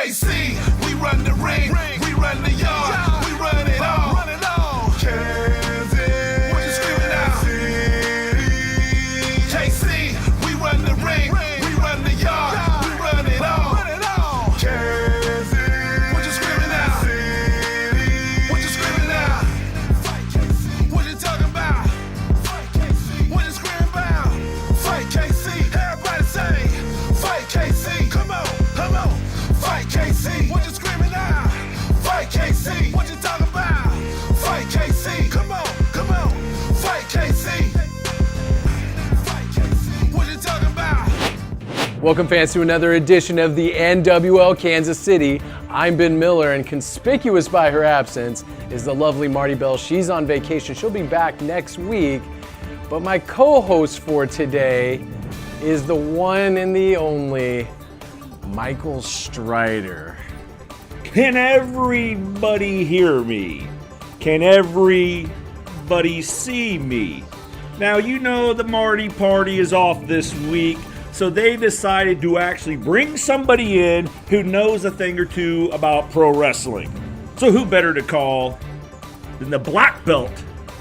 KC, we run the ring, we run the yard, we run it all. Kansas, what you screaming out? KC, we run the ring, we run the yard, we run it all. Kansas, what you screaming out? What you screaming out? What you talking about? What you screaming about? Fight KC, everybody say, fight KC, come on, fight KC, what you screaming out? Fight KC, what you talking about? Fight KC, come on, fight KC. What you talking about? Welcome fans to another edition of the NWL Kansas City. I'm Ben Miller, and conspicuous by her absence is the lovely Marty Bell. She's on vacation. She'll be back next week. But my co-host for today is the one and the only Michael Strider. Can everybody hear me? Can everybody see me? Now, you know the Marty party is off this week, so they decided to actually bring somebody in who knows a thing or two about pro wrestling. So who better to call than the black belt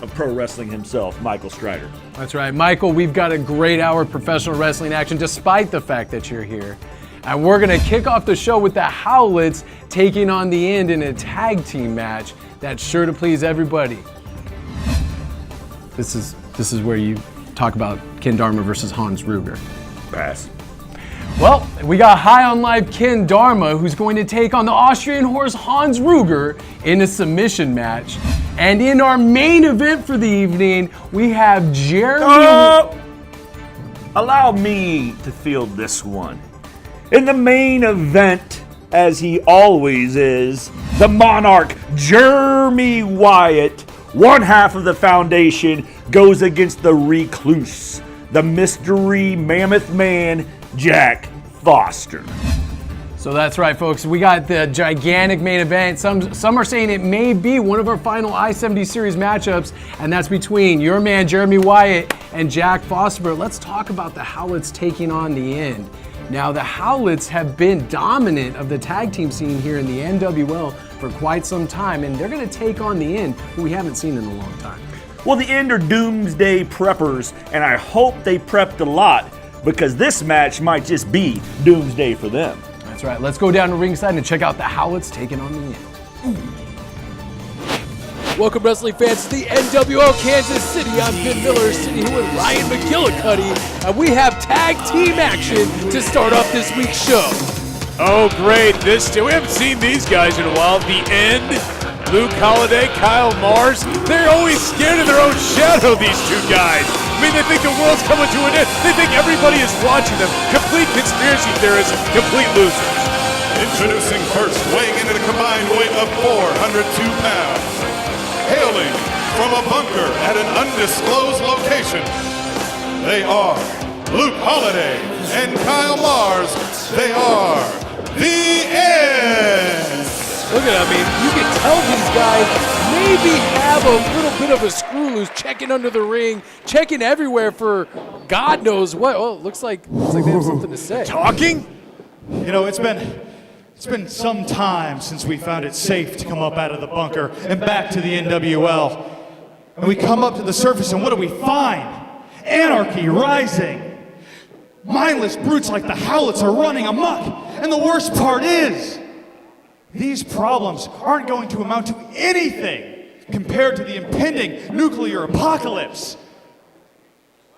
of pro wrestling himself, Michael Strider. That's right, Michael, we've got a great hour of professional wrestling action despite the fact that you're here. And we're gonna kick off the show with the Howletts taking on the End in a tag team match that's sure to please everybody. This is where you talk about Ken Dharma versus Hans Ruger. Pass. Well, we got High on Life Ken Dharma, who's going to take on the Austrian horse Hans Ruger in a submission match. And in our main event for the evening, we have Jeremy. Allow me to field this one. In the main event, as he always is, the Monarch, Jeremy Wyatt, one half of the foundation, goes against the recluse, the mystery mammoth man, Jack Foster. So that's right, folks. We got the gigantic main event. Some are saying it may be one of our final I-70 series matchups, and that's between your man Jeremy Wyatt and Jack Foster. But let's talk about the Howletts taking on the End. Now, the Howletts have been dominant of the tag team scene here in the NWL for quite some time, and they're going to take on the End, who we haven't seen in a long time. Well, the End are doomsday preppers, and I hope they prepped a lot, because this match might just be doomsday for them. That's right. Let's go down to ringside and check out the Howletts taking on the End. Welcome, wrestling fans, to the NWL Kansas City. I'm Ben Miller, sitting here with Ryan McGillicuddy, and we have tag team action to start off this week's show. Oh, great. We haven't seen these guys in a while. The End, Luke Holliday, Kyle Mars. They're always scared of their own shadow, these two guys. I mean, they think the world's coming to an end. They think everybody is watching them. Complete conspiracy theorists, complete losers. Introducing first, weighing in at a combined weight of 402 pounds. Hailing from a bunker at an undisclosed location, they are Luke Holliday and Kyle Mars. They are the End. Look at it. I mean, you can tell these guys maybe have a little bit of a screw loose, checking under the ring, checking everywhere for God knows what. Oh, looks like they have something to say. Talking? You know, it's been some time since we found it safe to come up out of the bunker and back to the NWL. And we come up to the surface, and what do we find? Anarchy rising. Mindless brutes like the Howletts are running amok. And the worst part is, these problems aren't going to amount to anything compared to the impending nuclear apocalypse.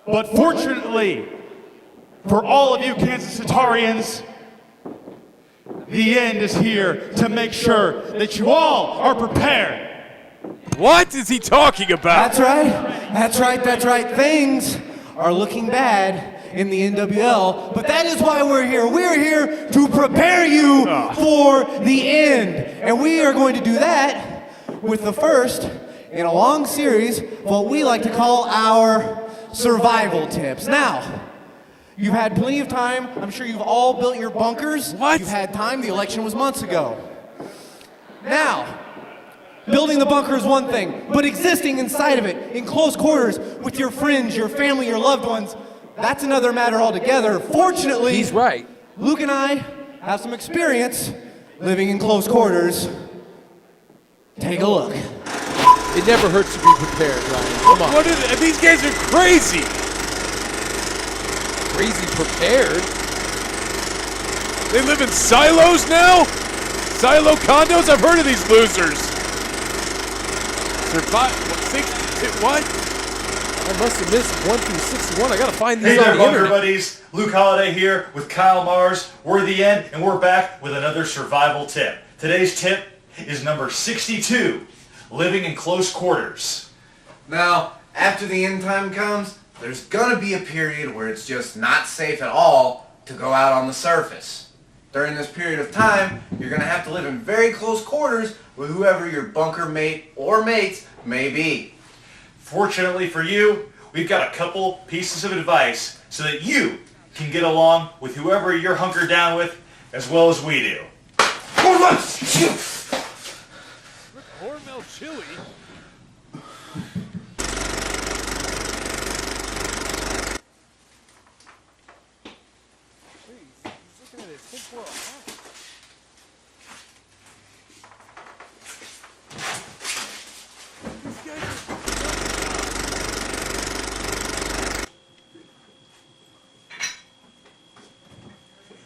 But fortunately, for all of you Kansas Citarians, the End is here to make sure that you all are prepared. What is he talking about? That's right. Things are looking bad in the NWL, but that is why we're here. We're here to prepare you for the End. And we are going to do that with the first in a long series of what we like to call our survival tips. Now, you've had plenty of time. I'm sure you've all built your bunkers. What? You've had time. The election was months ago. Now, building the bunker is one thing, but existing inside of it, in close quarters, with your friends, your family, your loved ones, that's another matter altogether. Fortunately, He's right. Luke and I have some experience living in close quarters, take a look. It never hurts to be prepared, Ryan. Come on. These guys are crazy. Crazy prepared. They live in silos now? Silo condos? I've heard of these losers. What? I must have missed 1 through 61. I gotta find Hey these there, on the bunker internet. buddies. Luke Holliday here with Kyle Mars. We're the end, and we're back with another survival tip. Today's tip is number 62, living in close quarters. Now, after the end time comes, there's gonna be a period where it's just not safe at all to go out on the surface. During this period of time, you're gonna have to live in very close quarters with whoever your bunker mate or mates may be. Fortunately for you, we've got a couple pieces of advice so that you can get along with whoever you're hunkered down with as well as we do. Hormel chili?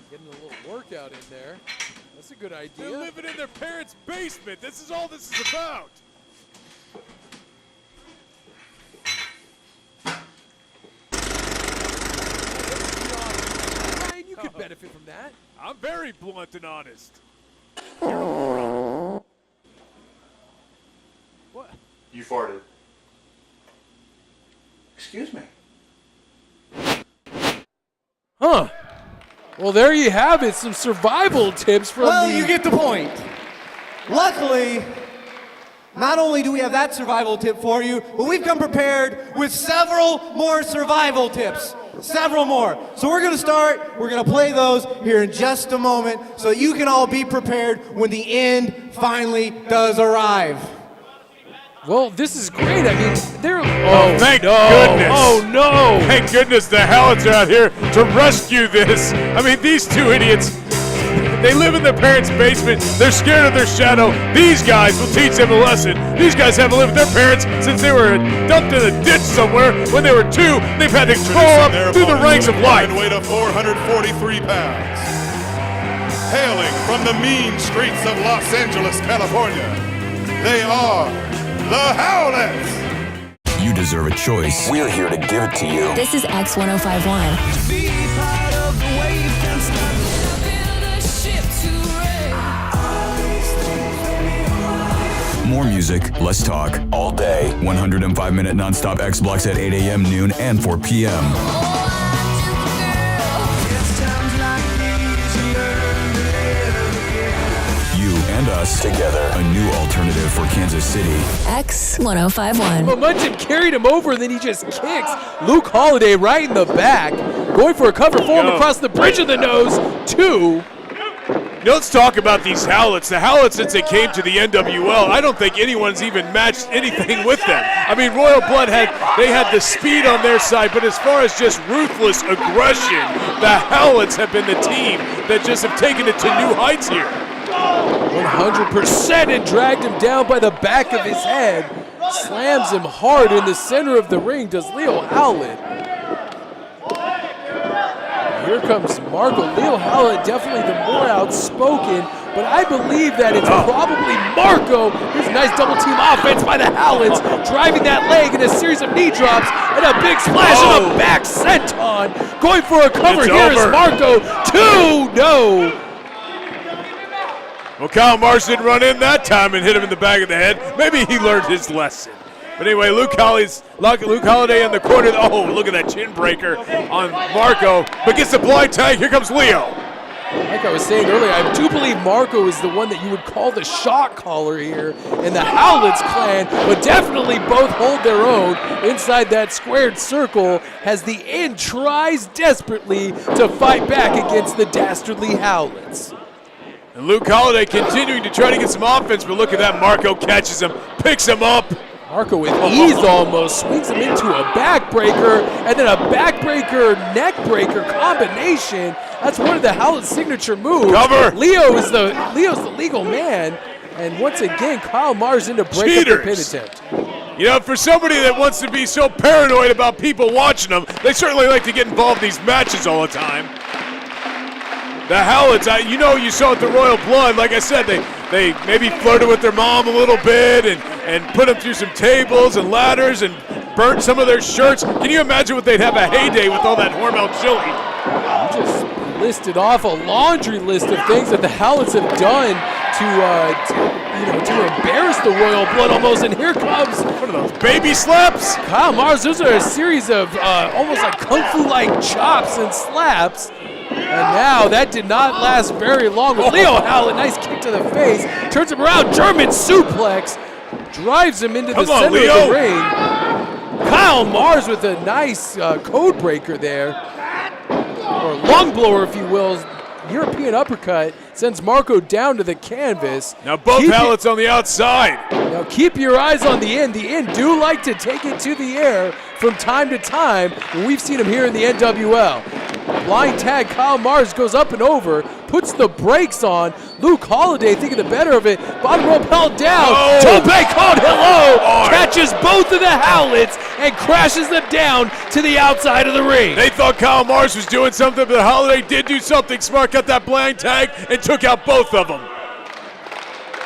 Getting a little workout in there. That's a good idea. They're living in their parents' basement. This is all this is about. Ryan, you could benefit from that. I'm very blunt and honest. What? You farted. Excuse me. Huh. Well, there you have it. Some survival tips from Well, the... you get the point. Luckily, not only do we have that survival tip for you, but we've come prepared with several more survival tips. Several more. So we're going to start. We're going to play those here in just a moment so that you can all be prepared when the end finally does arrive. Well, this is great. I mean, they're... Oh, thank goodness. Oh, no. Thank goodness the Howletts are out here to rescue this. I mean, these two idiots, they live in their parents' basement. They're scared of their shadow. These guys will teach them a lesson. These guys haven't lived with their parents since they were dumped in a ditch somewhere when they were 2. They've had to crawl up through the ranks of life. Weight of 443 pounds. Hailing from the mean streets of Los Angeles, California, they are the Howletts. You deserve a choice. We're here to give it to you. This is X1051. More music, less talk, all day. 105-minute nonstop X blocks at 8 a.m., noon, and 4 p.m. You and us together. A new alternative for Kansas City. X1051. Momentum carried him over, and then he just kicks Luke Holliday right in the back. Going for a cover for him across the bridge of the nose. 2. Let's talk about these Howletts. The Howletts, since they came to the NWL, I don't think anyone's even matched anything with them. I mean, Royal Blood had the speed on their side, but as far as just ruthless aggression, the Howletts have been the team that just have taken it to new heights here. 100% and dragged him down by the back of his head. Slams him hard in the center of the ring, does Leo Howlett. Here comes Marco. Leo Howlett definitely the more outspoken, but I believe that it's probably Marco. Here's a nice double team offense by the Howletts, driving that leg in a series of knee drops and a big splash and a back senton. Going for a cover. Here is Marco. 2, no. Well, Kyle Mars didn't run in that time and hit him in the back of the head. Maybe he learned his lesson. But anyway, Luke Holliday in the corner. Oh, look at that chin breaker on Marco. But gets the blind tag. Here comes Leo. Like I was saying earlier, I do believe Marco is the one that you would call the shot caller here in the Howletts clan, but definitely both hold their own inside that squared circle as the end tries desperately to fight back against the dastardly Howletts. And Luke Holliday continuing to try to get some offense, but look at that. Marco catches him, picks him up. Marco with ease almost swings him into a backbreaker and then a backbreaker neck breaker combination That's one of the Howlett's signature moves. Cover. Leo's the legal man. And once again, Kyle Mars in to break up the pin attempt. You know, for somebody that wants to be so paranoid about people watching them, they certainly like to get involved in these matches all the time. The Howletts, you saw at the Royal Blood, like I said, they maybe flirted with their mom a little bit and put them through some tables and ladders and burnt some of their shirts. Can you imagine what they'd have a heyday with all that Hormel chili? You just listed off a laundry list of things that the Howletts have done to embarrass the Royal Blood almost, and here comes one of those baby slaps. Kyle Mars, those are a series of almost like kung fu-like chops and slaps. And now that did not last very long with Leo Howlett. Nice kick to the face. Turns him around. German suplex. Drives him into the center of the ring. Kyle Mars with a nice code breaker there. Or lung blower, if you will. European uppercut sends Marco down to the canvas. Now both Howletts on the outside. Now keep your eyes on the end. The end do like to take it to the air from time to time. We've seen him here in the NWL. Blind tag, Kyle Mars goes up and over, puts the brakes on. Luke Holliday thinking the better of it. Bottom rope held down. Tope called hello. Catches both of the Howletts and crashes them down to the outside of the ring. They thought Kyle Mars was doing something, but Holliday did do something smart. Got that blind tag and took out both of them.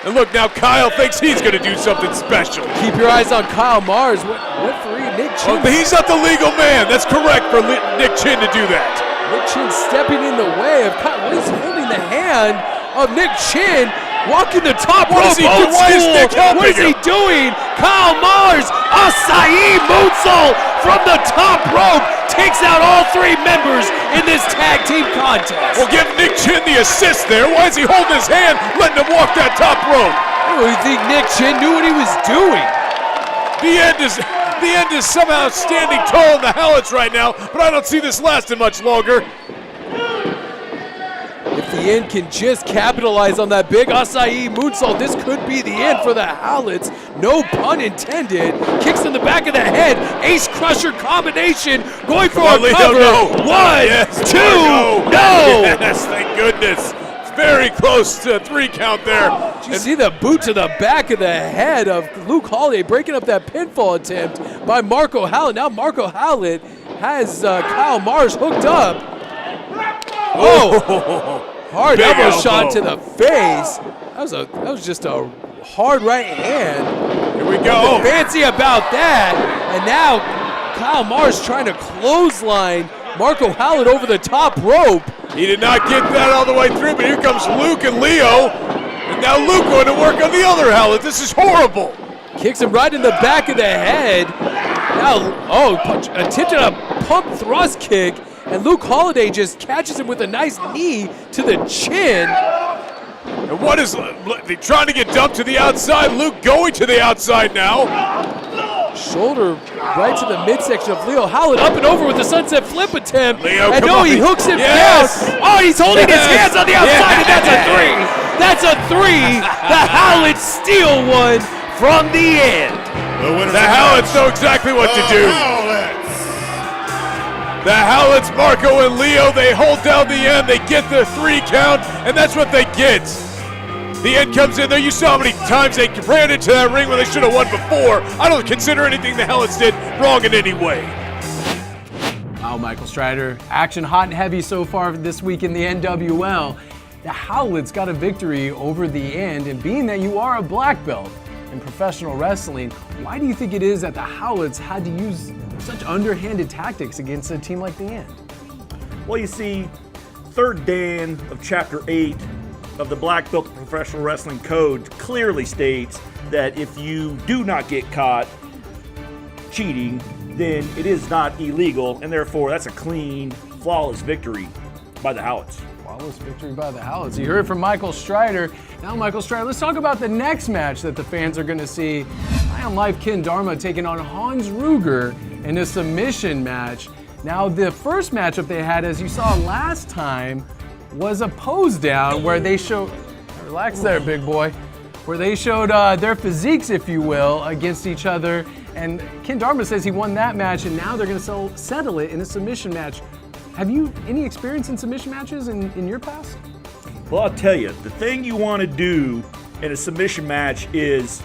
And look, now Kyle thinks he's going to do something special. Keep your eyes on Kyle Mars. Referee Nick Chin. Oh, he's not the legal man. That's correct for Nick Chin to do that. Nick Chin stepping in the way of Kyle. He's holding the hand of Nick Chin. Walking the top rope. Why is Nick helping What is he doing? Kyle Mars, acai moonsault from the top rope. Takes out all three members in this tag team contest. Well, give Nick Chin the assist there. Why is he holding his hand, letting him walk that top rope? I don't think Nick Chin knew what he was doing. The end is somehow standing tall in the Howletts right now, but I don't see this lasting much longer. If the end can just capitalize on that big acai moonsault, this could be the end for the Howletts. No pun intended. Kicks in the back of the head. Ace Crusher combination. Going for a cover. No. 1, 2, no. Yes, thank goodness. It's very close to a 3 count there. Did you see the boot to the back of the head of Luke Holliday breaking up that pinfall attempt by Marco Howlett. Now Marco Howlett has Kyle Mars hooked up. Oh, hard elbow shot to the face. That was just a hard right hand. Here we go. Fancy about that. And now Kyle Mars trying to clothesline Marco Howlett over the top rope. He did not get that all the way through, but here comes Luke and Leo. And now Luke going to work on the other Howlett. This is horrible. Kicks him right in the back of the head. Now, attempted a pump thrust kick. And Luke Holliday just catches him with a nice knee to the chin. And what is they trying to get dumped to the outside? Luke going to the outside now. Shoulder right to the midsection of Leo Howlett, up and over with the sunset flip attempt. Leo, and he hooks him down. Oh, he's holding his hands on the outside, and that's a 3. That's a 3. The Howletts steal one from the end. The Howletts know exactly what to do. The Howletts, Marco and Leo, they hold down the end, they get the 3 count, and that's what they get. The end comes in there. You saw how many times they ran into that ring when they should have won before. I don't consider anything the Howletts did wrong in any way. Wow, Michael Strider. Action hot and heavy so far this week in the NWL. The Howletts got a victory over the end, and being that you are a black belt in professional wrestling, why do you think it is that the Howletts had to use such underhanded tactics against a team like the End? Well, you see, 3rd Dan of Chapter 8 of the Black Belt Professional Wrestling Code clearly states that if you do not get caught cheating, then it is not illegal, and therefore that's a clean, flawless victory by the Howletts. Flawless victory by the Howletts. You heard it from Michael Strider. Now, Michael Strider, let's talk about the next match that the fans are going to see. High on Life Ken Dharma taking on Hans Ruger in a submission match. Now, the first matchup they had, as you saw last time, was a pose down where they showed, relax there, big boy, where they showed their physiques, if you will, against each other. And Ken Dharma says he won that match, and now they're going to settle it in a submission match. Have you any experience in submission matches in your past? Well, I'll tell you, the thing you want to do in a submission match is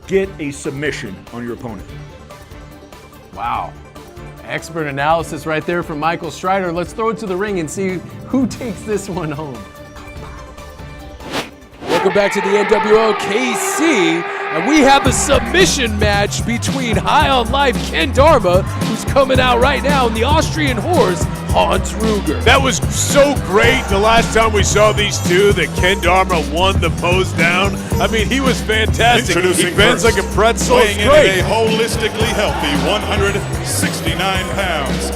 get a submission on your opponent. Wow. Expert analysis right there from Michael Strider. Let's throw it to the ring and see who takes this one home. Welcome back to the NWL KC, and we have a submission match between High on Life Ken Dharma, who's coming out right now, and the Austrian horse, Hans Ruger. That was so great the last time we saw these two that Ken Dharma won the pose down. I mean, he was fantastic. Introducing He bends first, like a pretzel. weighing It's in great. at a holistically healthy 169 pounds,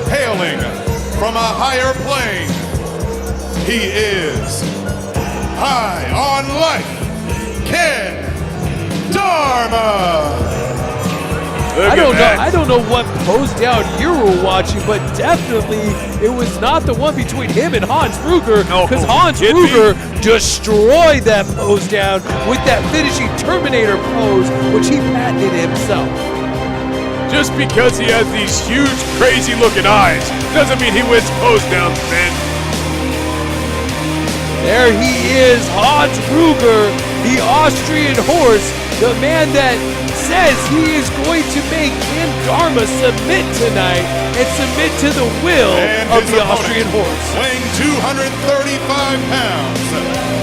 hailing from a higher plane, he is High on Life, Ken Dharma. I don't know what pose down you were watching, but definitely it was not the one between him and Hans Ruger, because Hans Ruger destroyed that pose down with that finishing Terminator pose, which he patented himself. Just because he has these huge, crazy-looking eyes doesn't mean he wins pose downs, man. There he is, Hans Ruger, the Austrian horse, the man that says he is going to make Ken Dharma submit tonight and submit to the will of the Austrian horse. Weighing 235 pounds,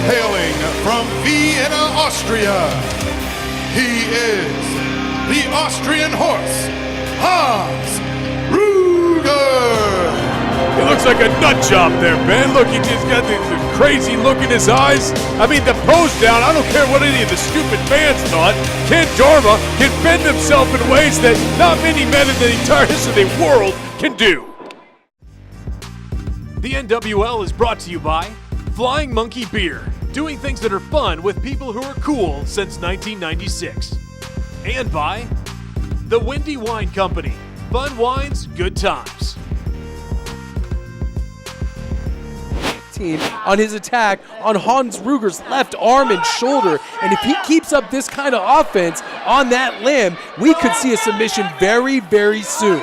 hailing from Vienna, Austria, he is the Austrian horse, Hans Ruger. He looks like a nut job there, Ben. Look, he just got this crazy look in his eyes. I mean, the pose down, I don't care what any of the stupid fans thought. Ken Dharma can bend himself in ways that not many men in the entire history of the world can do. The NWL is brought to you by Flying Monkey Beer, doing things that are fun with people who are cool since 1996. And by the Windy Wine Company. Fun wines, good times. On his attack on Hans Ruger's left arm and shoulder, and if he keeps up this kind of offense on that limb, we could see a submission very, very soon.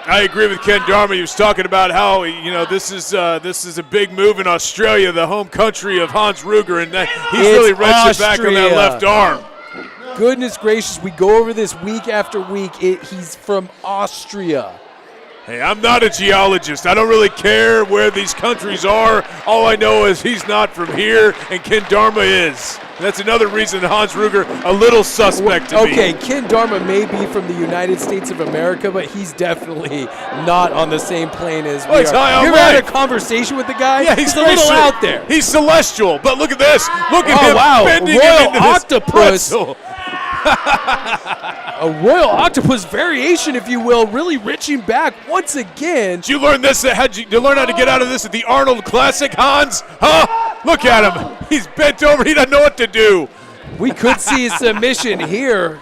I agree with Ken Dharma. He was talking about how, you know, this is a big move in Australia, the home country of Hans Ruger, and he's really wrenched it back on that left arm. Goodness gracious, we go over this week after week. He's from Austria. Hey, I'm not a geologist. I don't really care where these countries are. All I know is he's not from here, and Ken Dharma is. And that's another reason Hans Ruger a little suspect to me. Okay, Ken Dharma may be from the United States of America, but he's definitely not on the same plane as we are. You ever had a conversation with the guy? Yeah, he's a little out there. He's celestial, but look at this. Look at him bending Royal into octopus. this pretzel. A royal octopus variation, if you will, really reaching back once again. Did you learn this? Did you learn how to get out of this at the Arnold Classic, Hans? Huh? Look at him. He's bent over. He doesn't know what to do. We could see a submission here.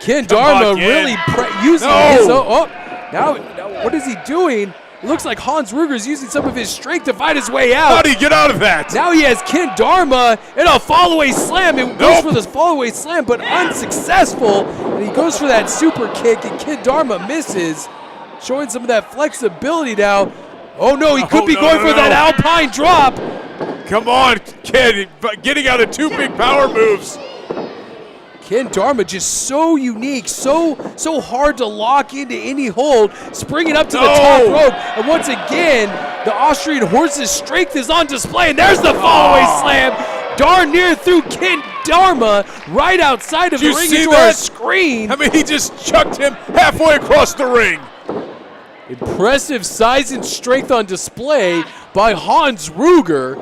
Ken Dharma really using his own. Now what is he doing? It looks like Hans Ruger is using some of his strength to fight his way out. How do you get out of that? Now he has Ken Dharma in a fall-away slam. It goes for this fall-away slam, but unsuccessful. And he goes for that super kick, and Ken Dharma misses, showing some of that flexibility now. Oh, no, he could be going for that Alpine drop. Come on, Ken, getting out of two big power moves. Ken Dharma just so unique, so hard to lock into any hold, springing up to the top rope. And once again, the Austrian horse's strength is on display. And there's the fall-away slam. Darn near through Ken Dharma right outside of the ring into our screen. I mean, he just chucked him halfway across the ring. Impressive size and strength on display by Hans Ruger.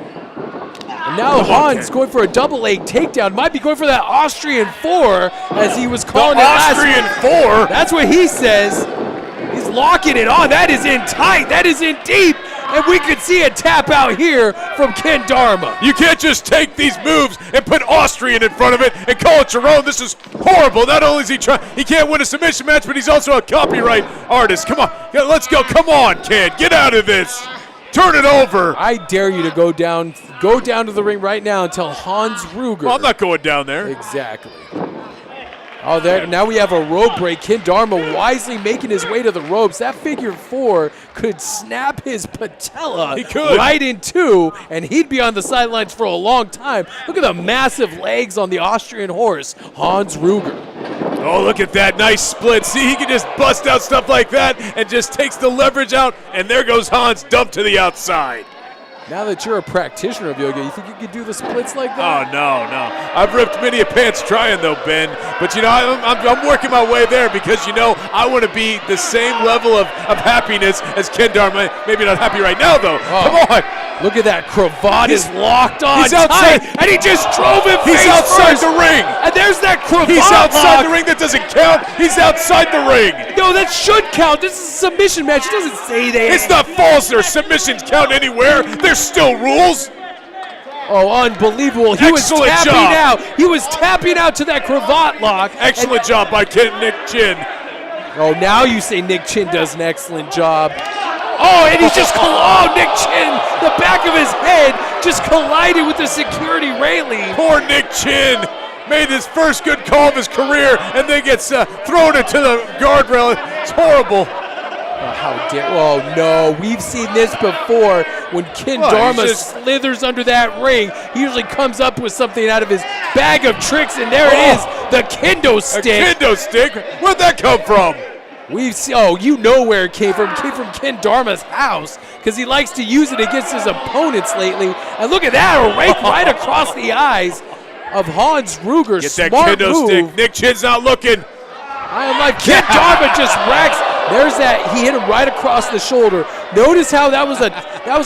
And now Hans going for a double leg takedown. Might be going for that Austrian 4, as he was calling it last week. Austrian 4? That's what he says. He's locking it on. That is in tight. That is in deep. And we could see a tap out here from Ken Dharma. You can't just take these moves and put Austrian in front of it and call it your own. This is horrible. Not only is he can't win a submission match, but he's also a copyright artist. Come on, let's go. Come on, Ken, get out of this. Turn it over. I dare you to go down to the ring right now and tell Hans Ruger. Well, I'm not going down there. Exactly. Oh, there now we have a rope break. Ken Dharma wisely making his way to the ropes. That figure 4 could snap his patella right in two, and he'd be on the sidelines for a long time. Look at the massive legs on the Austrian horse, Hans Ruger. Oh, look at that nice split. See, he can just bust out stuff like that and just takes the leverage out, and there goes Hans, dumped to the outside. Now that you're a practitioner of yoga, you think you could do the splits like Oh, that? no. I've ripped many a pants trying, though, Ben. But, I'm working my way there because, I want to be the same level of happiness as Ken Dharma. Maybe not happy right now, though. Come on. Look at that. Cravat is locked on He's outside. tight, and he just drove him He's face outside first. the ring. And there's that cravat He's outside lock. the ring. That doesn't count. He's outside the ring. No, that should count. This is a submission match. It doesn't say that. It's not falls there. Submissions count anywhere. There's still rules. Oh, unbelievable. He was tapping out. He was tapping out to that cravat lock. Excellent job by Nick Chin. Oh, now you say Nick Chin does an excellent job. Oh, and he's just, Nick Chin, the back of his head just collided with the security railing. Poor Nick Chin made his first good call of his career and then gets thrown into the guardrail. It's horrible. Oh, no, we've seen this before. When Ken Dharma slithers under that ring, he usually comes up with something out of his bag of tricks, and there it is, the kendo stick. A kendo stick? Where'd that come from? We've seen, you know where it came from. It came from Ken Dharma's house because he likes to use it against his opponents lately. And look at that, a rake right across the eyes of Hans Ruger. Get that kendo stick. Nick Chin's not looking. I am like, Ken Dharma just racks. There's that. He hit him right across the shoulder. Notice how that was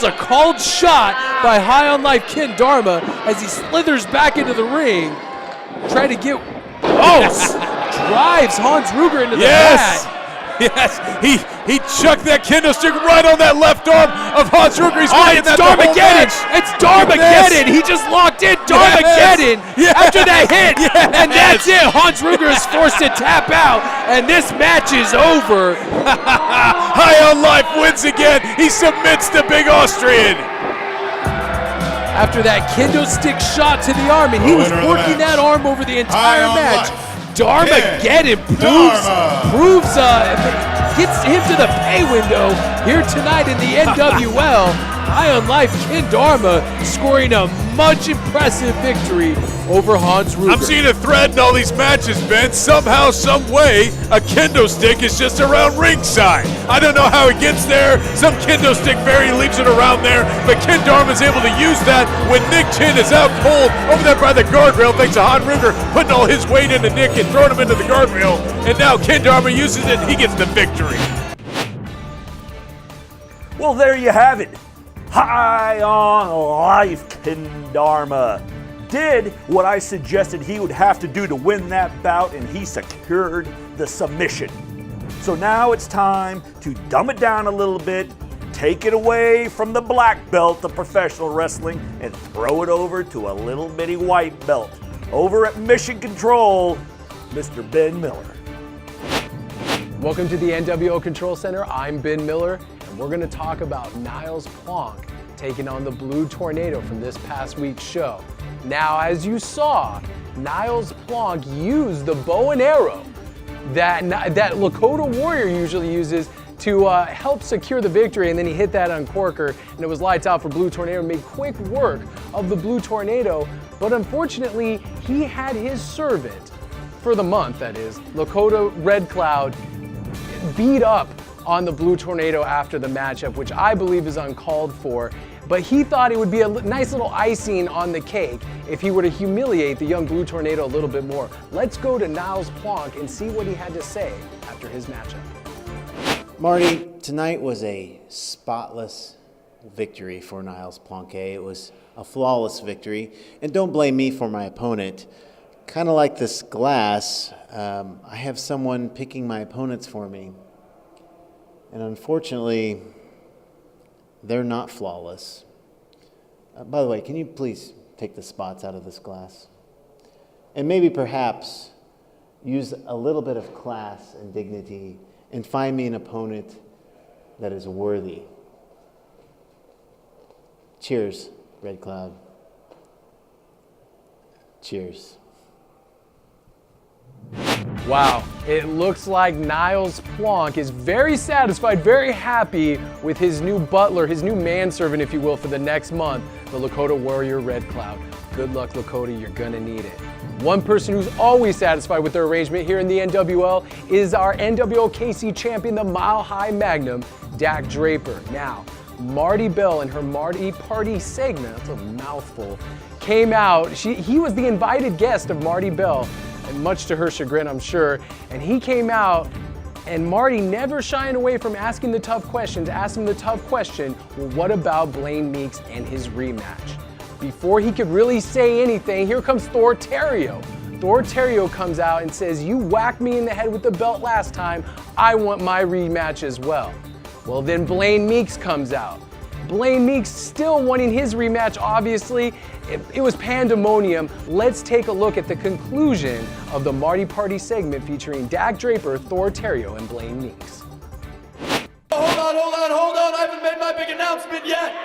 a called shot by High on Life Ken Dharma as he slithers back into the ring, trying to get. Drives Hans Ruger into the mat. Yes, he chucked that kendo stick right on that left arm of Hans Ruger. He's it's Dharmageddon! It's Dharmageddon! He just locked in Dharmageddon after that hit, and that's it. Hans Ruger is forced to tap out, and this match is over. High on Life wins again. He submits the big Austrian. After that kendo stick shot to the arm, and he was working that arm over the entire match. Dharmageddon gets him to the pay window here tonight in the NWL. High on Life Ken Dharma scoring a much impressive victory over Hans Ruger. I'm seeing a thread in all these matches, Ben. Somehow, some way, a kendo stick is just around ringside. I don't know how it gets there. Some kendo stick fairy leaves it around there, but Ken Dharma's able to use that when Nick Chin is out cold over there by the guardrail thanks to Hans Ruger putting all his weight into Nick and throwing him into the guardrail. And now Ken Dharma uses it and he gets the victory. Well, there you have it. High on Life Ken Dharma did what I suggested he would have to do to win that bout, and he secured the submission. So now it's time to dumb it down a little bit, take it away from the black belt of professional wrestling, and throw it over to a little bitty white belt. Over at Mission Control, Mr. Ben Miller. Welcome to the NWL Control Center. I'm Ben Miller, and we're going to talk about Niles Plonk taking on the Blue Tornado from this past week's show. Now, as you saw, Niles Plonk used the bow and arrow that Lakota Warrior usually uses to help secure the victory, and then he hit that uncorker, and it was lights out for Blue Tornado, made quick work of the Blue Tornado, but unfortunately, he had his servant, for the month that is, Lakota Red Cloud, beat up on the Blue Tornado after the matchup, which I believe is uncalled for. But he thought it would be a nice little icing on the cake if he were to humiliate the young Blue Tornado a little bit more. Let's go to Niles Plonk and see what he had to say after his matchup. Marty, tonight was a spotless victory for Niles Plonk. It was a flawless victory. And don't blame me for my opponent. Kind of like this glass, I have someone picking my opponents for me. And unfortunately, they're not flawless. By the way, can you please take the spots out of this glass? And maybe perhaps use a little bit of class and dignity and find me an opponent that is worthy. Cheers, Red Cloud. Cheers. Wow, it looks like Niles Plonk is very satisfied, very happy with his new butler, his new manservant, if you will, for the next month, the Lakota Warrior Red Cloud. Good luck, Lakota, you're gonna need it. One person who's always satisfied with their arrangement here in the NWL is our NWL KC champion, the Mile High Magnum, Dak Draper. Now, Marty Bell and her Marty Party segment, that's a mouthful, came out. He was the invited guest of Marty Bell, and much to her chagrin, I'm sure. And he came out, and Marty, never shying away from asking the tough questions, asked him the tough question, well, what about Blaine Meeks and his rematch? Before he could really say anything, here comes Thor Terrio. Thor Terrio comes out and says, you whacked me in the head with the belt last time, I want my rematch as well. Well, then Blaine Meeks comes out. Blaine Meeks still wanting his rematch, obviously. It was pandemonium. Let's take a look at the conclusion of the Marty Party segment featuring Dak Draper, Thor Terrio, and Blaine Meeks. Hold on, I haven't made my big announcement yet.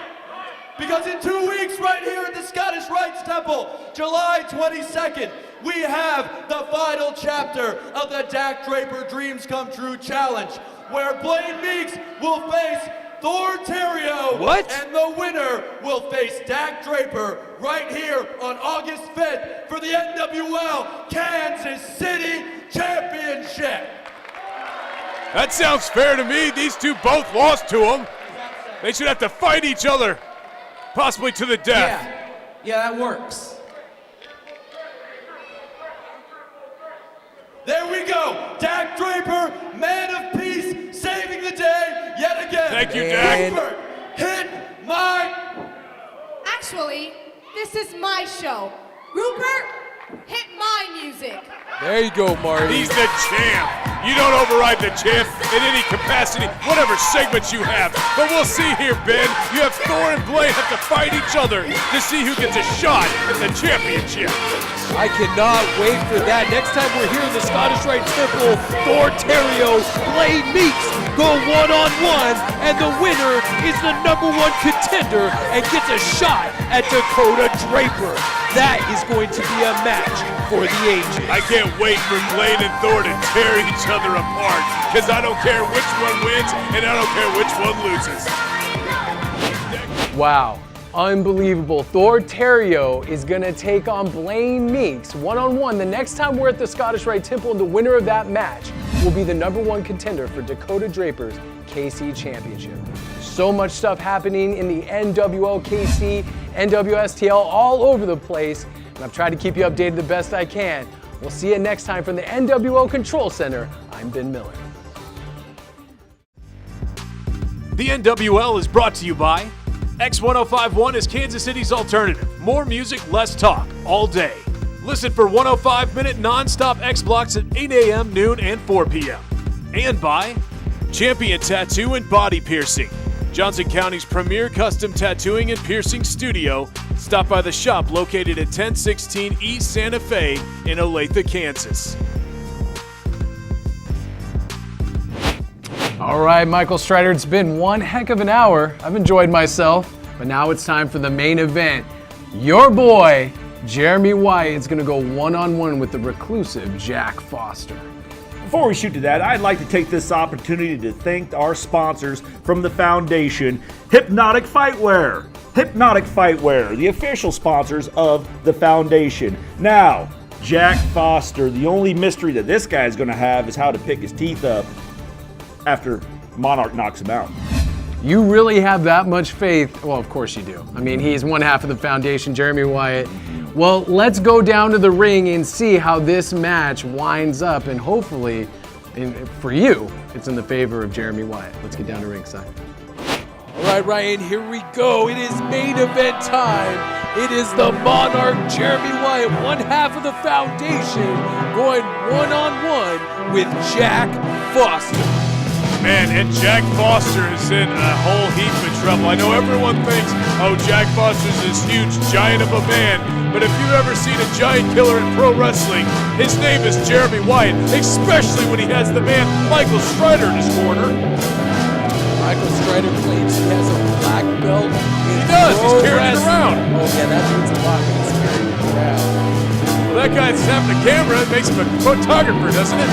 Because in 2 weeks, right here at the Scottish Rites Temple, July 22nd, we have the final chapter of the Dak Draper Dreams Come True Challenge, where Blaine Meeks will face Thor Terrio. What? And the winner will face Dak Draper right here on August 5th for the NWL Kansas City Championship. That sounds fair to me. These two both lost to him. They should have to fight each other, possibly to the death. Yeah, that works. There we go. Dak Draper, man of peace, saving the day yet again. Thank you, Dak. Draper, hit my... Actually, this is my show. Rupert, hit my music. There you go, Marty. He's the champ. You don't override the champ in any capacity, whatever segments you have. But we'll see here, Ben. You have Thor and Blaine have to fight each other to see who gets a shot at the championship. I cannot wait for that. Next time we're here in the Scottish Rite Temple, Thor Terrio, Blaine Meeks go one-on-one, and the winner is the #1 contender and gets a shot at Dakota Draper. That is going to be a match for the ages. I can't wait for Blaine and Thor to tear each other apart, because I don't care which one wins, and I don't care which one loses. Wow. Unbelievable. Thor Terrio is going to take on Blaine Meeks one-on-one. The next time we're at the Scottish Rite Temple, and the winner of that match will be the #1 contender for Dakota Draper's KC Championship. So much stuff happening in the NWL KC, NWSTL, all over the place, and I've tried to keep you updated the best I can. We'll see you next time from the NWL Control Center. I'm Ben Miller. The NWL is brought to you by X1051 is Kansas City's alternative. More music, less talk, all day. Listen for 105-minute non-stop X blocks at 8 a.m., noon, and 4 p.m. And by Champion Tattoo and Body Piercing, Johnson County's premier custom tattooing and piercing studio. Stop by the shop located at 1016 East Santa Fe in Olathe, Kansas. All right, Michael Strider, it's been one heck of an hour. I've enjoyed myself, but now it's time for the main event. Your boy, Jeremy Wyatt, is going to go one-on-one with the reclusive Jack Foster. Before we shoot to that, I'd like to take this opportunity to thank our sponsors from the foundation, Hypnotic Fightwear. Hypnotic Fightwear, the official sponsors of the foundation. Now, Jack Foster, the only mystery that this guy is going to have is how to pick his teeth up after Monarch knocks him out. You really have that much faith? Well, of course you do. I mean, he's one half of the foundation, Jeremy Wyatt. Well, let's go down to the ring and see how this match winds up, and hopefully, for you, it's in the favor of Jeremy Wyatt. Let's get down to ringside. All right, Ryan, here we go. It is main event time. It is the Monarch, Jeremy Wyatt, one half of the foundation, going one-on-one with Jack Foster. Man, and Jack Foster is in a whole heap of trouble. I know everyone thinks, oh, Jack Foster's this huge giant of a man, but if you've ever seen a giant killer in pro wrestling, his name is Jeremy Wyatt, especially when he has the man Michael Strider in his corner. Michael Strider claims he has a black belt in He does, he's pro carrying it wrestling. around. Oh yeah, that means a lot when he's carrying it around. Well, that guy that's having a camera makes him a photographer, doesn't it?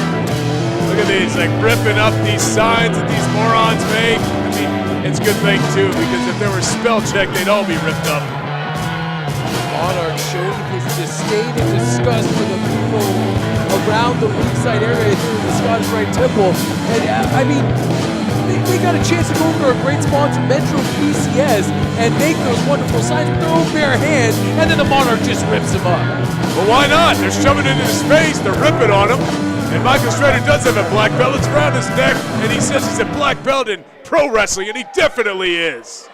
Look at these, like ripping up these signs that these morons make. I mean, it's a good thing too, because if there were spell check, they'd all be ripped up. Monarch showing his disdain and disgust for the people around the ringside area here in the Scottish Rite Temple. And I mean, they got a chance to go over to our great sponsor, Metro PCS, and make those wonderful signs with their own bare hands, and then the Monarch just rips them up. Well, why not? They're shoving it in his face, they're ripping on him. And Michael Strider does have a black belt. It's around his neck, and he says he's a black belt in pro wrestling, and he definitely is.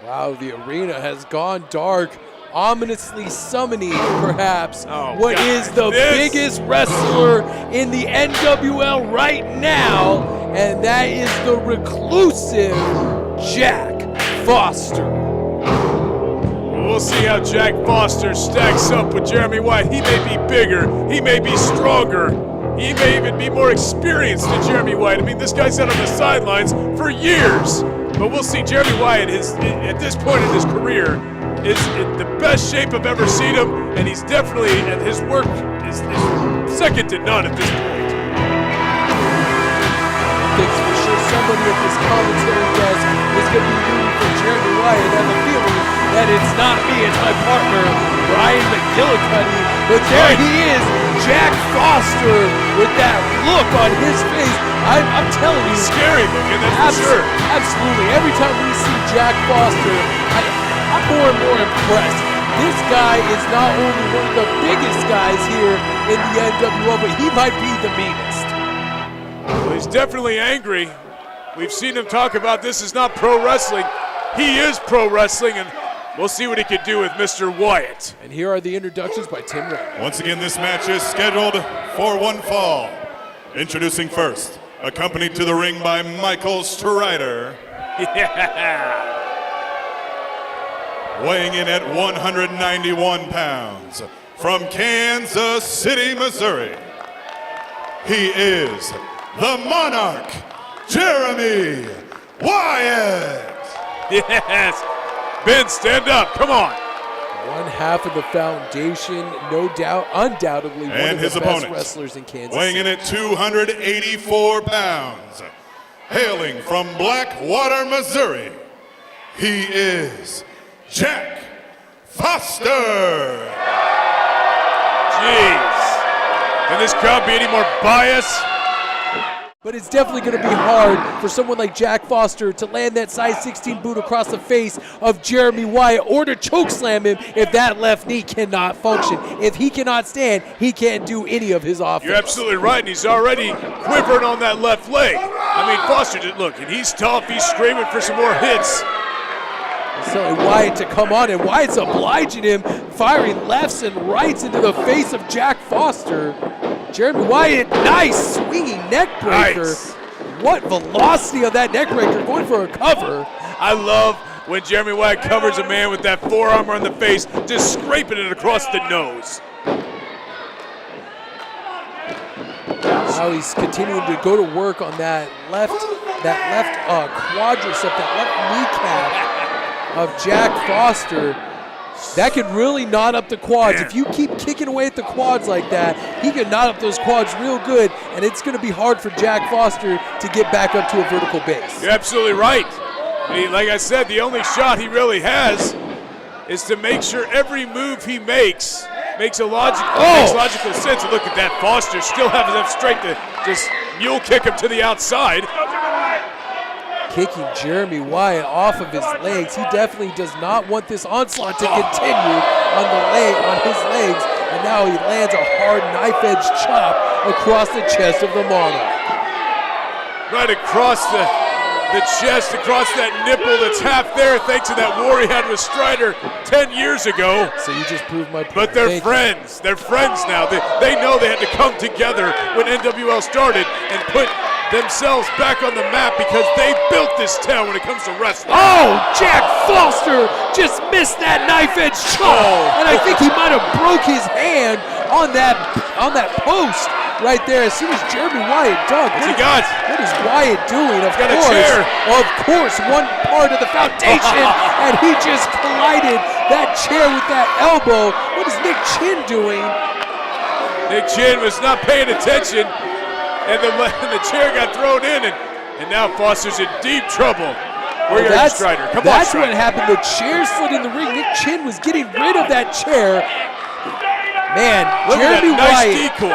Wow, the arena has gone dark, ominously summoning, perhaps, what is the biggest wrestler in the NWL right now, and that is the reclusive Jack Foster. We'll see how Jack Foster stacks up with Jeremy Wyatt. He may be bigger, he may be stronger, he may even be more experienced than Jeremy Wyatt. I mean, this guy's out on the sidelines for years. But we'll see. Jeremy Wyatt is, at this point in his career, is in the best shape I've ever seen him, and he's definitely, and his work is second to none at this point. I think for sure somebody at this commentary desk is going to be rooting for Jeremy Wyatt. I have a feeling that it's not me, it's my partner, Brian McGillicuddy. But there he is, Jack Foster, with that look on his face. I'm telling you. Scary looking, that's for sure. Absolutely. Every time we see Jack Foster, I'm more and more impressed. This guy is not only one of the biggest guys here in the NWL, but he might be the meanest. Well, he's definitely angry. We've seen him talk about this is not pro wrestling. He is pro wrestling, and we'll see what he can do with Mr. Wyatt. And here are the introductions by Tim Ray. Once again, this match is scheduled for one fall. Introducing first, accompanied to the ring by Michael Strider. Yeah. Weighing in at 191 pounds, from Kansas City, Missouri, he is the Monarch, Jeremy Wyatt. Yes. Ben, stand up. Come on. One half of the foundation, no doubt, undoubtedly one And of his the best opponent, wrestlers in Kansas weighing City. in at 284 pounds, hailing from Blackwater, Missouri, he is Jack Foster. Jeez. Can this crowd be any more biased? But it's definitely going to be hard for someone like Jack Foster to land that size 16 boot across the face of Jeremy Wyatt or to chokeslam him if that left knee cannot function. If he cannot stand, he can't do any of his offense. You're absolutely right, and he's already quivering on that left leg. I mean, Foster, look, and he's tough. He's screaming for some more hits. He's telling Wyatt to come on, and Wyatt's obliging him, firing lefts and rights into the face of Jack Foster. Jeremy Wyatt, nice swinging neck breaker. Nice. What velocity on that neck breaker, going for a cover. I love when Jeremy Wyatt covers a man with that forearm on the face, just scraping it across the nose. Now he's continuing to go to work on that left quadricep, that left kneecap of Jack Foster. That could really knot up the quads. If you keep kicking away at the quads like that, he can knot up those quads real good, and it's going to be hard for Jack Foster to get back up to a vertical base. You're absolutely right. Like I said, the only shot he really has is to make sure every move he makes makes logical sense. Look at that, Foster still has enough strength to just mule kick him to the outside. Kicking Jeremy Wyatt off of his legs. He definitely does not want this onslaught to continue on his legs. And now he lands a hard knife-edge chop across the chest of the Monarch. Right across the chest, across that nipple that's half there thanks to that war he had with Strider 10 years ago. So you just proved my point. But they're friends. They're friends now. They know they had to come together when NWL started and put themselves back on the map because they built this town when it comes to wrestling. Oh, Jack Foster just missed that knife-edge chop, and I think he might have broke his hand on that post right there as soon as Jeremy Wyatt dug. What is Wyatt doing? Of course, one part of the foundation, and he just collided that chair with that elbow. What is Nick Chin doing? Nick Chin was not paying attention, and the chair got thrown in, and now Foster's in deep trouble. Where are you, Strider? Come on, That's Strider. what happened. The chair slid in the ring. Nick Chin was getting rid of that chair. Man, Look at that nice decoy.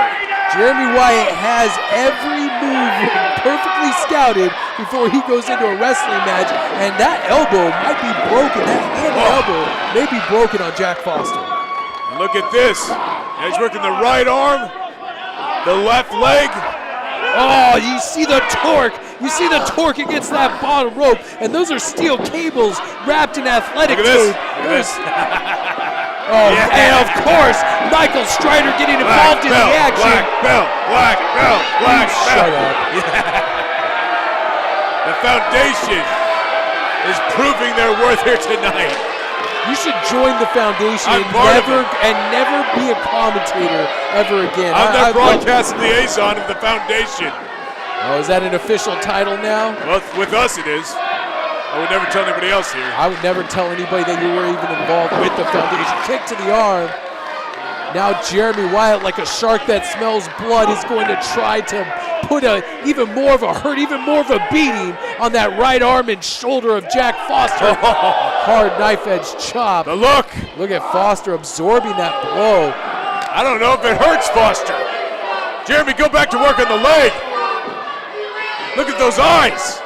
Jeremy Wyatt has every move perfectly scouted before he goes into a wrestling match, and that elbow might be broken. That hand elbow may be broken on Jack Foster. And look at this. Now he's working the right arm, the left leg. Oh, you see the torque. You see the torque against that bottom rope, and those are steel cables wrapped in athletic Look at this. tape. Look at this. Oh, and of course, Michael Strider getting involved in the action. Black belt, black belt, black belt. Shut up. The foundation is proving their worth here tonight. You should join the foundation and never be a commentator ever again. I'm their broadcast liaison of the foundation. Oh, is that an official title now? Well, with us it is. I would never tell anybody else here. I would never tell anybody that you were even involved with the foundation. Kick to the arm. Now Jeremy Wyatt, like a shark that smells blood, is going to try to put even more of a hurt, even more of a beating on that right arm and shoulder of Jack Foster. Hard knife edge chop. The look. Look at Foster absorbing that blow. I don't know if it hurts Foster. Jeremy, go back to work on the leg. Look at those eyes.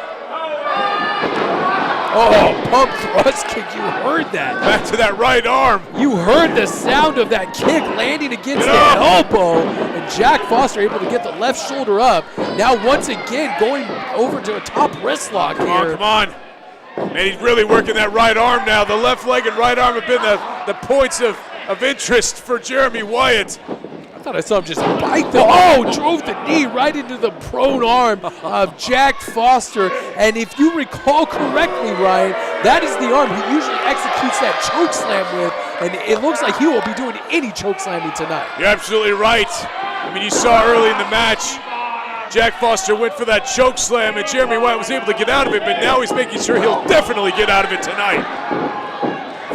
Oh, pump thrust kick, you heard that. Back to that right arm. You heard the sound of that kick landing against the elbow, and Jack Foster able to get the left shoulder up. Now once again going over to a top wrist lock here. Come on. Man, he's really working that right arm now. The left leg and right arm have been the points of interest for Jeremy Wyatt. I thought I saw him just bite the, drove the knee right into the prone arm of Jack Foster. And if you recall correctly, Ryan, that is the arm he usually executes that choke slam with. And it looks like he won't be doing any choke slamming tonight. You're absolutely right. I mean, you saw early in the match, Jack Foster went for that choke slam, and Jeremy Wyatt was able to get out of it, but now he's making sure he'll definitely get out of it tonight.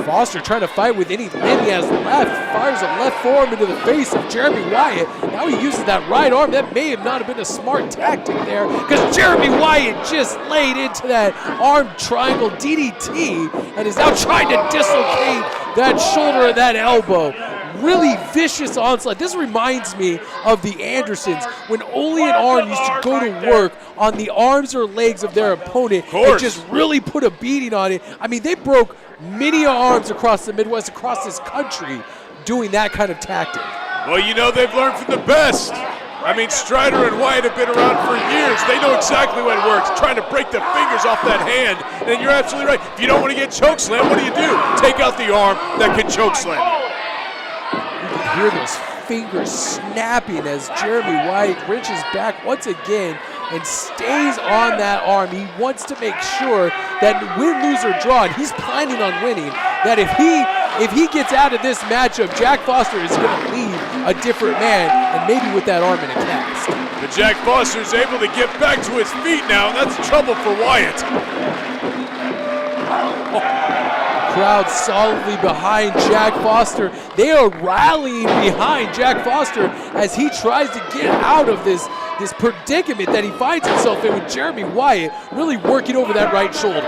Foster trying to fight with any limb he has left. Fires a left forearm into the face of Jeremy Wyatt. Now he uses that right arm. That may have not been a smart tactic there, because Jeremy Wyatt just laid into that arm triangle DDT and is now trying to dislocate that shoulder and that elbow. Really vicious onslaught. This reminds me of the Andersons when only an arm used to go to work on the arms or legs of their opponent and just really put a beating on it. I mean, they broke many arms across the Midwest, across this country, doing that kind of tactic. Well, you know they've learned from the best. I mean, Strider and Wyatt have been around for years. They know exactly what works, trying to break the fingers off that hand. And you're absolutely right. If you don't want to get choke slam, what do? Take out the arm that can choke slam. You can hear those fingers snapping as Jeremy Wyatt wrenches back once again and stays on that arm. He wants to make sure that win, lose, or draw, and he's planning on winning, that if he gets out of this matchup, Jack Foster is going to leave a different man, and maybe with that arm in a cast. But Jack Foster is able to get back to his feet now, and that's trouble for Wyatt. Crowd solidly behind Jack Foster. They are rallying behind Jack Foster as he tries to get out of this predicament that he finds himself in with Jeremy Wyatt really working over that right shoulder.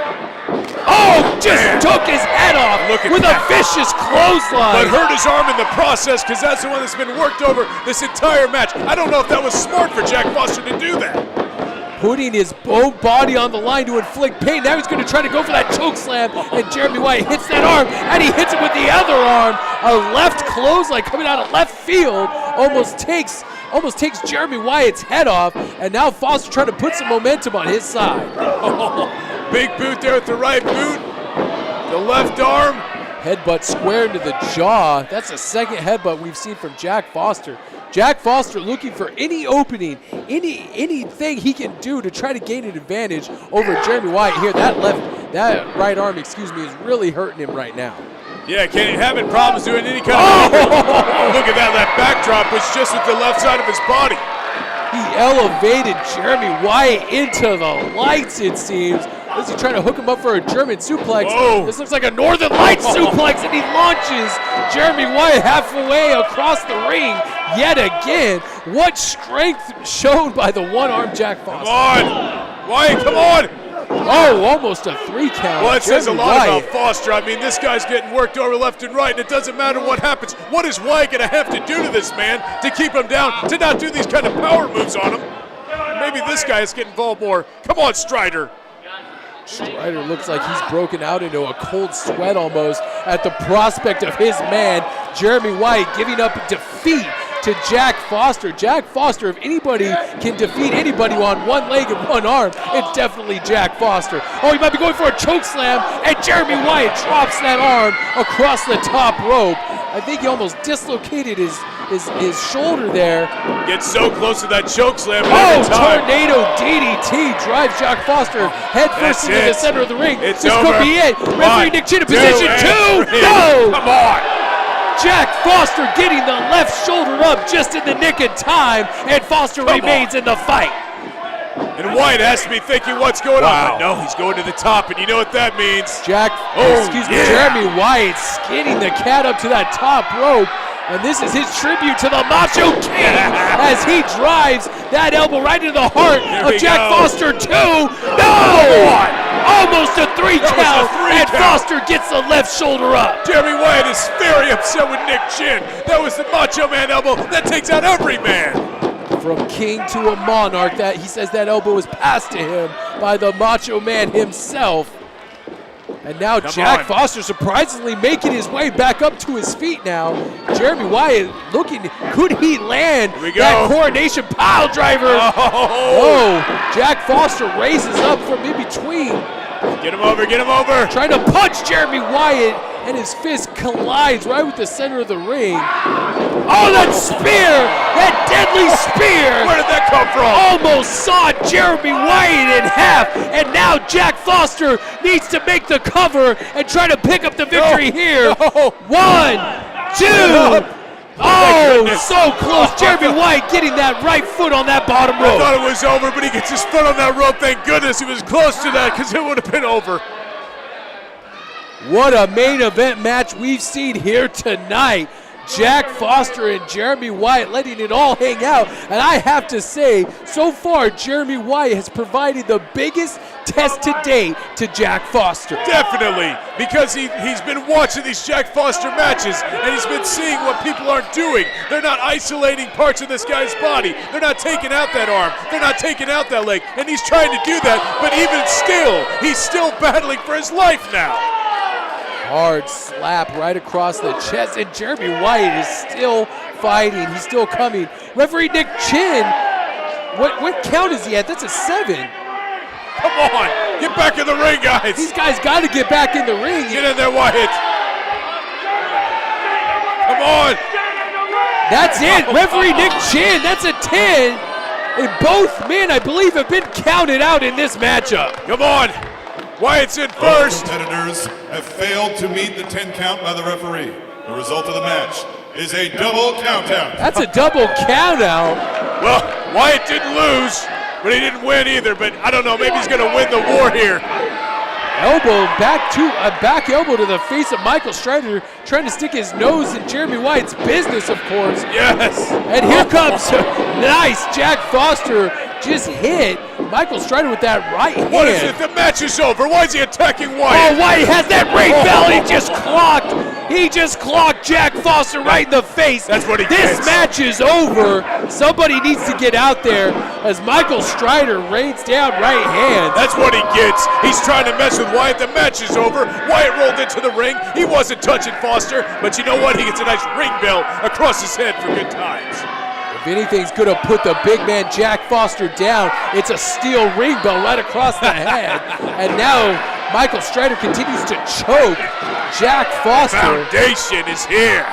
Oh, took his head off with a vicious clothesline. But hurt his arm in the process, because that's the one that's been worked over this entire match. I don't know if that was smart for Jack Foster to do that. Putting his own body on the line to inflict pain. Now he's going to try to go for that choke slam, and Jeremy Wyatt hits that arm, and he hits it with the other arm. A left clothesline coming out of left field almost takes Jeremy Wyatt's head off, and now Foster trying to put some momentum on his side. Big boot there with the right boot. The left arm. Headbutt square into the jaw. That's the second headbutt we've seen from Jack Foster. Jack Foster looking for any opening, anything he can do to try to gain an advantage over Jeremy Wyatt here. That right arm, is really hurting him right now. Yeah, having problems doing any kind of look at that backdrop was just with the left side of his body. He elevated Jeremy Wyatt into the lights, it seems. Is he trying to hook him up for a German suplex? Whoa. This looks like a Northern Lights suplex, and he launches Jeremy Wyatt halfway across the ring yet again. What strength shown by the one-armed Jack Foster. Come on. Wyatt, come on. Oh, almost a 3 count. Well, it says a Jeremy lot Wyatt. about Foster. I mean, this guy's getting worked over left and right, and it doesn't matter what happens. What is Wyatt going to have to do to this man to keep him down, to not do these kind of power moves on him? Maybe this guy is getting involved more. Come on, Strider. Strider looks like he's broken out into a cold sweat almost at the prospect of his man, Jeremy Wyatt, giving up defeat to Jack Foster. Jack Foster, if anybody can defeat anybody on one leg and one arm, it's definitely Jack Foster. Oh, he might be going for a choke slam, and Jeremy Wyatt drops that arm across the top rope. I think he almost dislocated his shoulder there. Gets so close to that choke slam. Oh, tornado DDT drives Jack Foster head first into the center of the ring. It's this over. could be it. Referee Nick Chin in 2, position and 2. 3. No! Come on. Jack Foster getting the left shoulder up just in the nick of time, and Foster remains in the fight. And Wyatt has to be thinking what's going on. But no, he's going to the top, and you know what that means. Jeremy Wyatt skinning the cat up to that top rope. And this is his tribute to the Macho King as he drives that elbow right into the heart of Jack Foster 2. No! Almost a 3 count, and Foster gets the left shoulder up. Jeremy Wyatt is very upset with Nick Chin. That was the Macho Man elbow that takes out every man. From King to a Monarch, that he says that elbow was passed to him by the Macho Man himself. And now Jack Foster surprisingly making his way back up to his feet now. Jeremy Wyatt looking, could he land that coronation pile driver? Oh, Jack Foster raises up from in between. Get him over, get him over. Trying to punch Jeremy Wyatt, and his fist collides right with the center of the ring. Oh, that spear! That deadly spear! Where did that come from? Almost sawed Jeremy Wyatt in half, and now Jack Foster needs to make the cover and try to pick up the victory here. 1, 2. Oh, so close. Jeremy Wyatt getting that right foot on that bottom rope. I thought it was over, but he gets his foot on that rope. Thank goodness he was close to that, because it would have been over. What a main event match we've seen here tonight. Jack Foster and Jeremy Wyatt letting it all hang out. And I have to say, so far, Jeremy Wyatt has provided the biggest test to date to Jack Foster. Definitely, because he's been watching these Jack Foster matches, and he's been seeing what people aren't doing. They're not isolating parts of this guy's body. They're not taking out that arm. They're not taking out that leg. And he's trying to do that, but even still, he's still battling for his life now. Hard slap right across the chest, and Jeremy Wyatt is still fighting. He's still coming. Referee Nick Chin, what count is he at? That's a 7. Come on, get back in the ring, guys. These guys got to get back in the ring. Get in there, Wyatt. Come on. That's it. Referee Nick Chin, that's a 10. And both men, I believe, have been counted out in this matchup. Come on. Wyatt's in first. Both competitors have failed to meet the 10 count by the referee. The result of the match is a double countout. That's a double countout. Well, Wyatt didn't lose, but he didn't win either. But I don't know, maybe he's going to win the war here. Elbow back elbow to the face of Michael Strider, trying to stick his nose in Jeremy Wyatt's business, of course. Yes. And here comes nice Jack Foster just hit Michael Strider with that right hand. What is it? The match is over. Why is he attacking Wyatt? Oh, Wyatt has that ring bell. He just clocked Jack Foster right in the face. That's what he This gets. match is over. Somebody needs to get out there as Michael Strider rains down right hand. That's what he gets. He's trying to mess with Wyatt. The match is over. Wyatt rolled into the ring. He wasn't touching Foster, but you know what? He gets a nice ring bell across his head for good times. If anything's going to put the big man Jack Foster down, it's a steel ring bell right across the head. And now Michael Strider continues to choke Jack Foster. Foundation is here.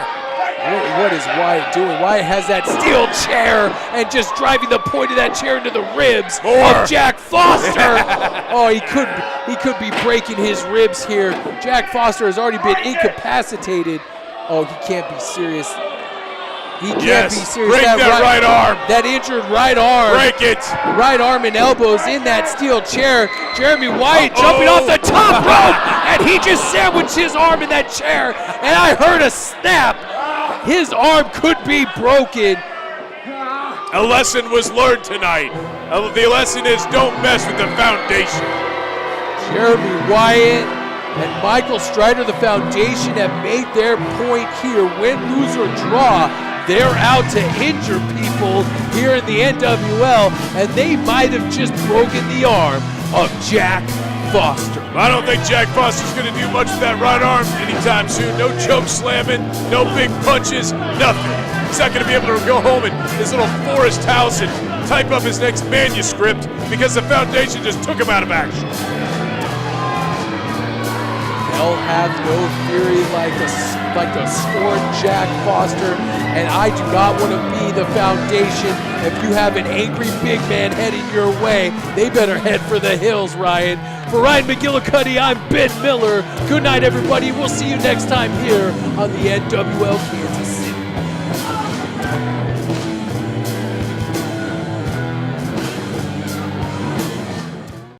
What is Wyatt doing? Wyatt has that steel chair and just driving the point of that chair into the ribs of Jack Foster. Oh, he could be breaking his ribs here. Jack Foster has already been incapacitated. Oh, he can't be serious. He can't Yes, be serious. break that right arm. That injured right arm. Break it. Right arm and elbows in that steel chair. Jeremy Wyatt jumping off the top rope, and he just sandwiched his arm in that chair, and I heard a snap. His arm could be broken. A lesson was learned tonight. The lesson is don't mess with the foundation. Jeremy Wyatt and Michael Strider, the foundation, have made their point here. Win, lose, or draw, they're out to injure people here in the NWL, and they might have just broken the arm of Jack Foster. I don't think Jack Foster's going to do much with that right arm anytime soon. No choke slamming, no big punches, nothing. He's not going to be able to go home in his little forest house and type up his next manuscript because the foundation just took him out of action. They'll have no fury like the scorned Jack Foster, and I do not want to be the foundation. If you have an angry big man heading your way, they better head for the hills, Ryan. For Ryan McGillicuddy, I'm Ben Miller. Good night, everybody. We'll see you next time here on the NWL Kansas City.